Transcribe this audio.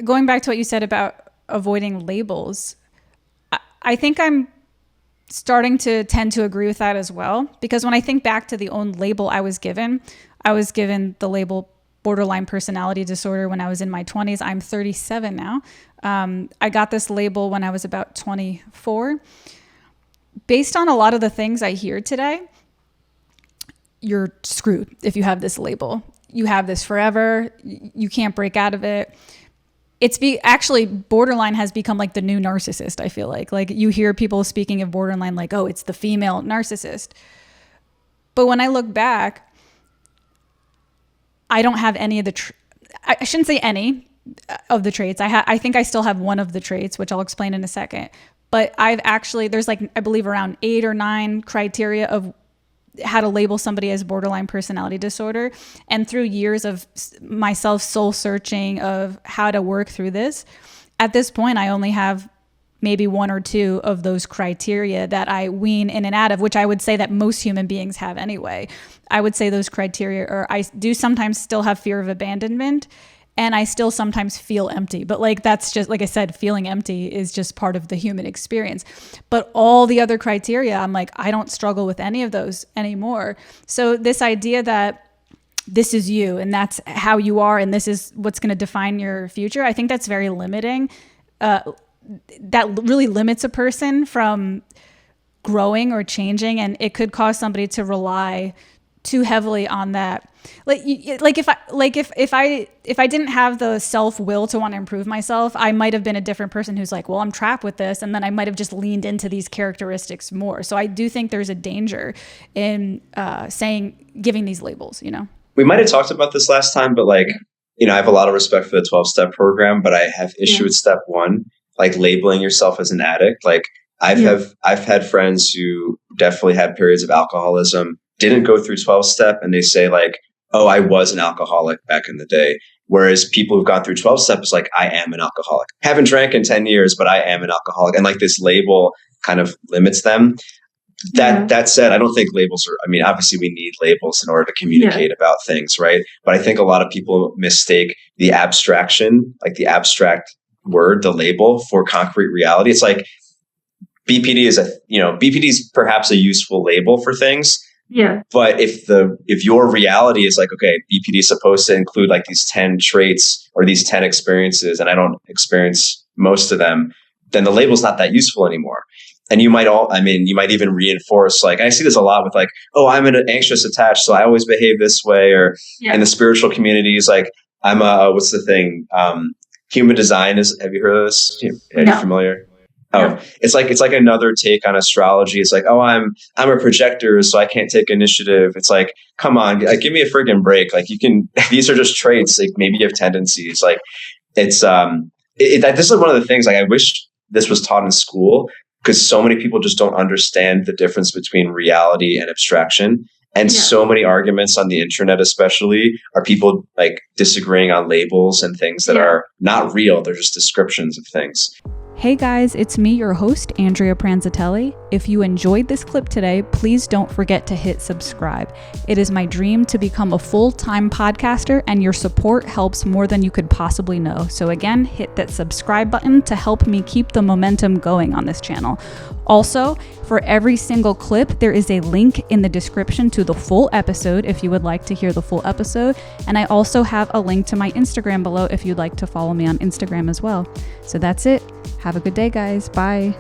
going back to what you said about avoiding labels, I think I'm starting to tend to agree with that as well. Because when I think back to the own label I was given the label borderline personality disorder when I was in my 20s. I'm 37 now. I got this label when I was about 24. Based on a lot of the things I hear today, you're screwed if you have this label. You have this forever. You can't break out of it. Actually, borderline has become like the new narcissist, I feel like. Like you hear people speaking of borderline like, oh, it's the female narcissist. But when I look back, I don't have any of the, I shouldn't say any of the traits. I think I still have one of the traits, which I'll explain in a second. But there's like, I believe around 8 or 9 criteria of how to label somebody as borderline personality disorder. And through years of myself soul searching of how to work through this, at this point, I only have maybe 1 or 2 of those criteria that I wean in and out of, which I would say that most human beings have anyway. I would say those criteria are, I do sometimes still have fear of abandonment, and I still sometimes feel empty. But like, that's just, like I said, feeling empty is just part of the human experience. But all the other criteria, I'm like, I don't struggle with any of those anymore. So this idea that this is you and that's how you are and this is what's going to define your future, I think that's very limiting. That really limits a person from growing or changing, and it could cause somebody to rely too heavily on that. If I didn't have the self-will to want to improve myself, I might have been a different person who's like, well, I'm trapped with this. And then I might have just leaned into these characteristics more. So I do think there's a danger in giving these labels, you know? We might have talked about this last time, but like, you know, I have a lot of respect for the 12-step program, but I have issue with step 1, like labeling yourself as an addict. Like I've had friends who definitely had periods of alcoholism, didn't go through 12-step, and they say like, oh, I was an alcoholic back in the day. Whereas people who've gone through 12-step is like, I am an alcoholic. Haven't drank in 10 years, but I am an alcoholic. And like this label kind of limits them. That said, I don't think labels are, I mean, obviously we need labels in order to communicate about things, right? But I think a lot of people mistake the abstraction, like the abstract word, the label, for concrete reality. It's like BPD is perhaps a useful label for things. Yeah. But if your reality is like, okay, BPD is supposed to include like these 10 traits or these 10 experiences, and I don't experience most of them, then the label's not that useful anymore. And you might even reinforce, like, I see this a lot with like, oh, I'm an anxious attached, so I always behave this way. Or in the spiritual communities, like I'm what's the thing? Human design is, have you heard of this? Are you familiar? Oh, it's like another take on astrology. It's like, oh, I'm a projector, so I can't take initiative. It's like, come on, give me a friggin' break. Like these are just traits. Like maybe you have tendencies. Like it's, this is one of the things, like I wish this was taught in school, because so many people just don't understand the difference between reality and abstraction. And so many arguments on the internet, especially, are people like disagreeing on labels and things that are not real. They're just descriptions of things. Hey guys, it's me, your host, Andrea Pranzatelli. If you enjoyed this clip today, please don't forget to hit subscribe. It is my dream to become a full-time podcaster, and your support helps more than you could possibly know. So again, hit that subscribe button to help me keep the momentum going on this channel. Also, for every single clip, there is a link in the description to the full episode if you would like to hear the full episode. And I also have a link to my Instagram below if you'd like to follow me on Instagram as well. So that's it. Have a good day, guys. Bye.